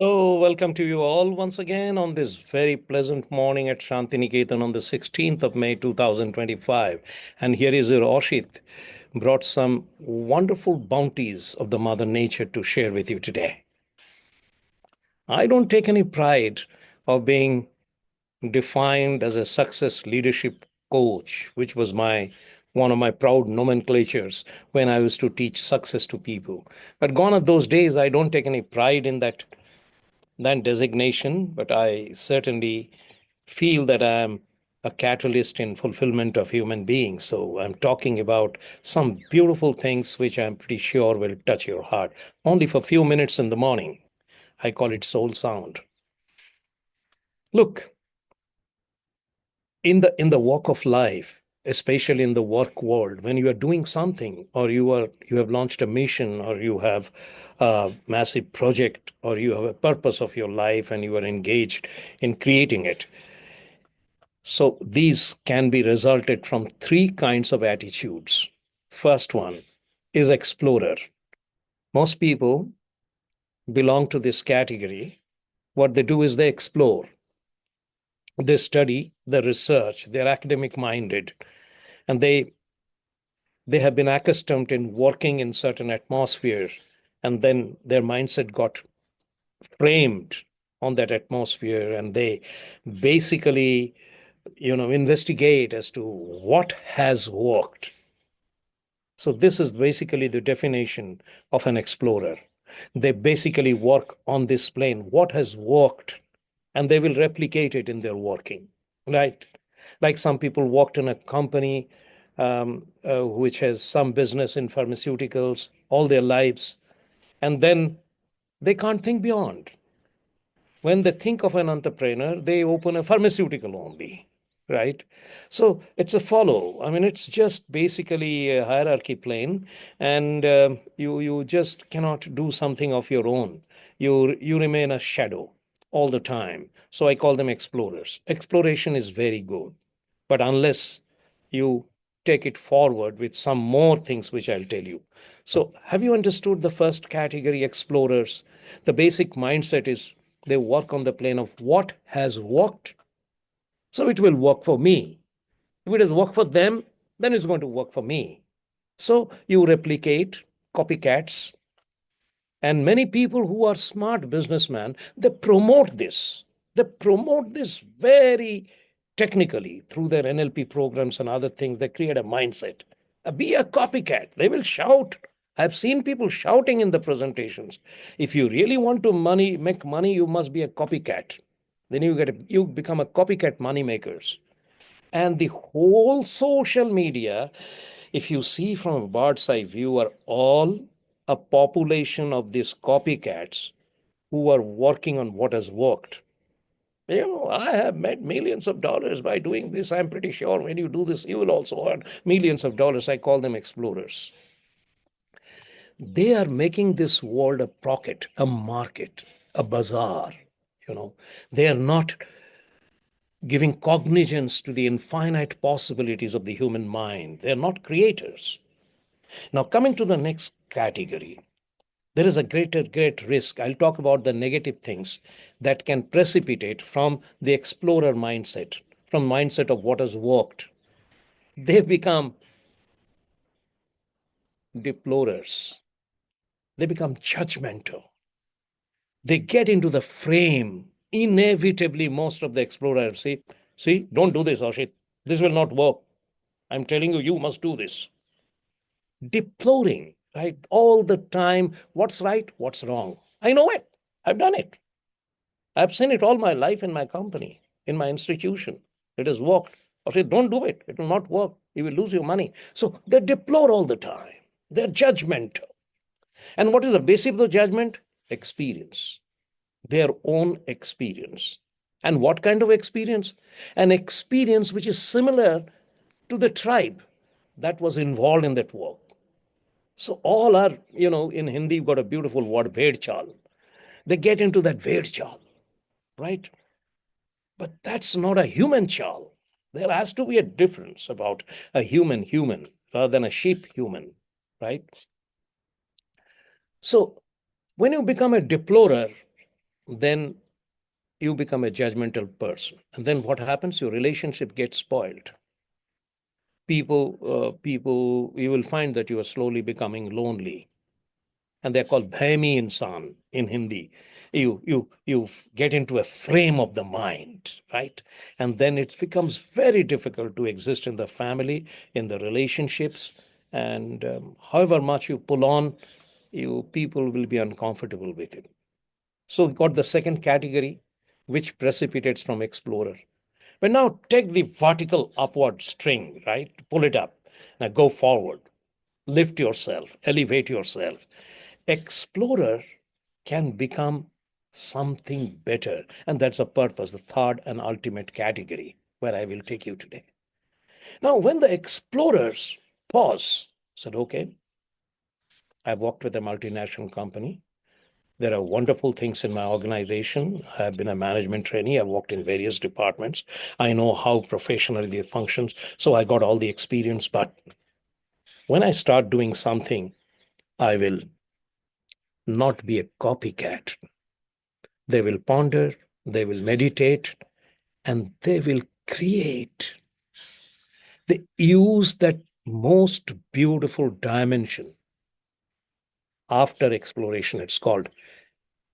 Oh, welcome to you all once again on this very pleasant morning at Santiniketan on the 16th of May 2025. And here is your Oshit, brought some wonderful bounties of the Mother Nature to share with you today. I don't take any pride of being defined as a success leadership coach, which was my one of my proud nomenclatures when I used to teach success to people. But gone are those days. I don't take any pride in that designation, but I certainly feel that I'm a catalyst in fulfillment of human beings. So I'm talking about some beautiful things which I'm pretty sure will touch your heart. Only for a few minutes in the morning. I call it soul sound. Look, in the walk of life, especially in the work world, when you are doing something or you have launched a mission or you have a massive project or you have a purpose of your life and you are engaged in creating it. So these can be resulted from three kinds of attitudes. First one is explorer. Most people belong to this category. What they do is they explore, they study, they research, they're academic minded, and they have been accustomed in working in certain atmospheres, and then their mindset got framed on that atmosphere, and they basically investigate as to what has worked. So this is basically the definition of an explorer. They basically work on this plane, what has worked, and they will replicate it in their working, right? Like some people worked in a company which has some business in pharmaceuticals all their lives, and then they can't think beyond. When they think of an entrepreneur, they open a pharmaceutical only, right? So it's a follow. I mean, it's just basically a hierarchy plane, and you just cannot do something of your own. You remain a shadow all the time. So I call them explorers. Exploration is very good, but unless you take it forward with some more things which I'll tell you. So, have you understood the first category, explorers? The basic mindset is they work on the plane of what has worked, so it will work for me. If it has worked for them, then it's going to work for me. So, you replicate copycats, and many people who are smart businessmen, they promote this very technically through their NLP programs and other things. They create a mindset. Be a copycat. They will shout. I've seen people shouting in the presentations. If you really want to make money, you must be a copycat. Then you become a copycat money makers. And the whole social media, if you see from a bird's eye view, are all a population of these copycats who are working on what has worked. I have made millions of dollars by doing this. I'm pretty sure when you do this, you will also earn millions of dollars. I call them explorers. They are making this world a pocket, a market, a bazaar. You know, they are not giving cognizance to the infinite possibilities of the human mind. They're not creators. Now, coming to the next category, there is a great risk. I'll talk about the negative things that can precipitate from the explorer mindset, from mindset of what has worked. They become deplorers. They become judgmental. They get into the frame. Inevitably, most of the explorers say, see, don't do this, Oshit. This will not work. I'm telling you, you must do this. Deploring, right? All the time, what's right, what's wrong. I know it. I've done it. I've seen it all my life in my company, in my institution. It has worked. I say, don't do it. It will not work. You will lose your money. So they deplore all the time. They're judgmental. And what is the basis of the judgment? Experience, their own experience. And what kind of experience? An experience which is similar to the tribe that was involved in that work. So all are, in Hindi, you've got a beautiful word, ved chal. They get into that ved chal, right? But that's not a human chal. There has to be a difference about a human rather than a sheep human, right? So when you become a deplorer, then you become a judgmental person. And then what happens? Your relationship gets spoiled. People, you will find that you are slowly becoming lonely, and they're called bhaymi insan in Hindi. You get into a frame of the mind, right? And then it becomes very difficult to exist in the family, in the relationships, and however much you pull on, you people will be uncomfortable with it. So we got the second category, which precipitates from explorer. But now take the vertical upward string, right? Pull it up. Now go forward. Lift yourself, elevate yourself. Explorer can become something better. And that's the purpose, the third and ultimate category where I will take you today. Now, when the explorers pause, said, okay, I've worked with a multinational company. There are wonderful things in my organization. I've been a management trainee. I've worked in various departments. I know how professionally it functions. So I got all the experience. But when I start doing something, I will not be a copycat. They will ponder, they will meditate, and they will create. They use that most beautiful dimension after exploration. It's called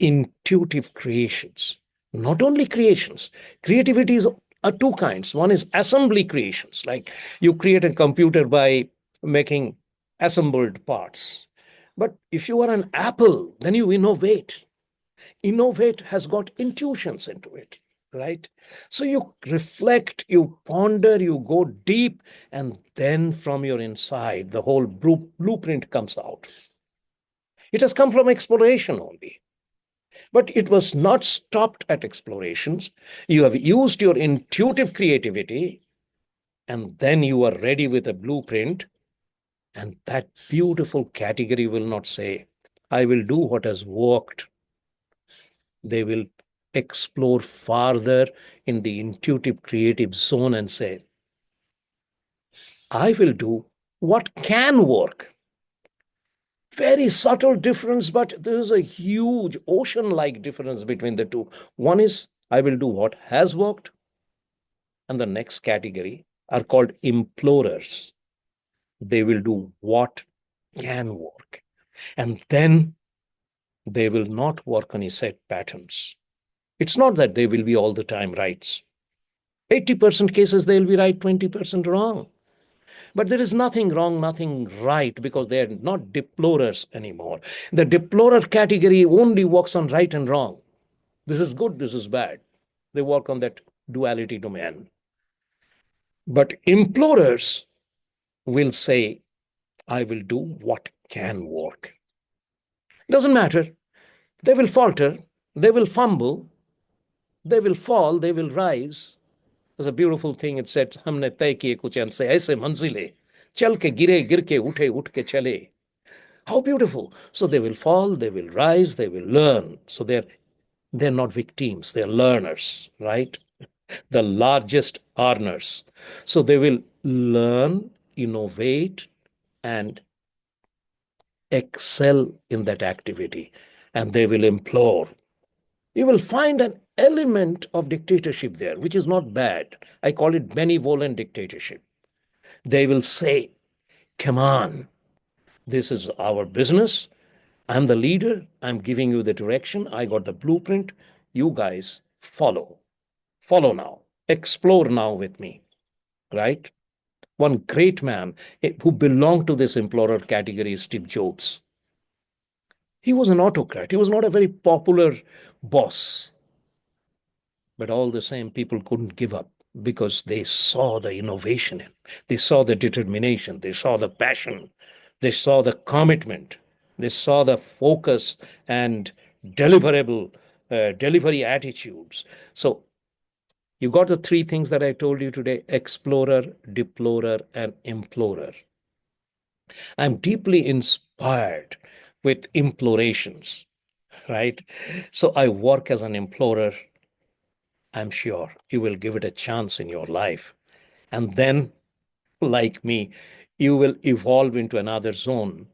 intuitive creations. Not only creations, creativity is two kinds. One is assembly creations, like you create a computer by making assembled parts. But if you are an apple, then you innovate. Innovate has got intuitions into it, right? So you reflect, you ponder, you go deep, and then from your inside, the whole blueprint comes out. It has come from exploration only. But it was not stopped at explorations. You have used your intuitive creativity, and then you are ready with a blueprint. And that beautiful category will not say, I will do what has worked. They will explore farther in the intuitive creative zone and say, I will do what can work. Very subtle difference, but there is a huge ocean like difference between the two. One is, I will do what has worked, and the next category are called implorers. They will do what can work. And then they will not work on a set patterns. It's not that they will be all the time right. 80% cases they'll be right, 20% wrong. But there is nothing wrong, nothing right, because they are not deplorers anymore. The deplorer category only works on right and wrong. This is good, this is bad. They work on that duality domain. But implorers will say, I will do what can work. Doesn't matter. They will falter, they will fumble, they will fall, they will rise. There's a beautiful thing. It said, हमने तय किए कुछ ऐसे ऐसे मंजिले चल के गिरे गिर के उठे उठ के चले. How beautiful. So they will fall, they will rise, they will learn. So they're not victims, they're learners, right? The largest earners. So they will learn, innovate, and excel in that activity. And they will implore. You will find an element of dictatorship there, which is not bad. I call it benevolent dictatorship. They will say, come on, this is our business. I'm the leader. I'm giving you the direction. I got the blueprint. You guys follow. Follow now. Explore now with me, right? One great man who belonged to this implorer category is Steve Jobs. He was an autocrat. He was not a very popular boss. But all the same, people couldn't give up because they saw the innovation in, they saw the determination, they saw the passion, they saw the commitment, they saw the focus and deliverable delivery attitudes. So you got the three things that I told you today: explorer, deplorer, and implorer. I'm deeply inspired with implorations, right? So I work as an implorer. I'm sure you will give it a chance in your life. And then, like me, you will evolve into another zone.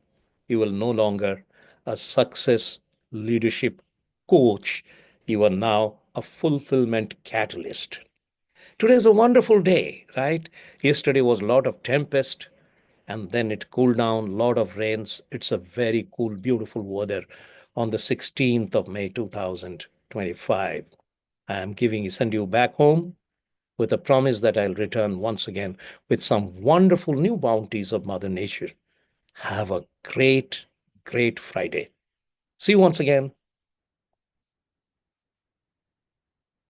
You will no longer a success leadership coach. You are now a fulfillment catalyst. Today is a wonderful day, right? Yesterday was a lot of tempest and then it cooled down, lot of rains. It's a very cool, beautiful weather on the 16th of May 2025. I am send you back home with a promise that I'll return once again with some wonderful new bounties of Mother Nature. Have a great, great Friday. See you once again.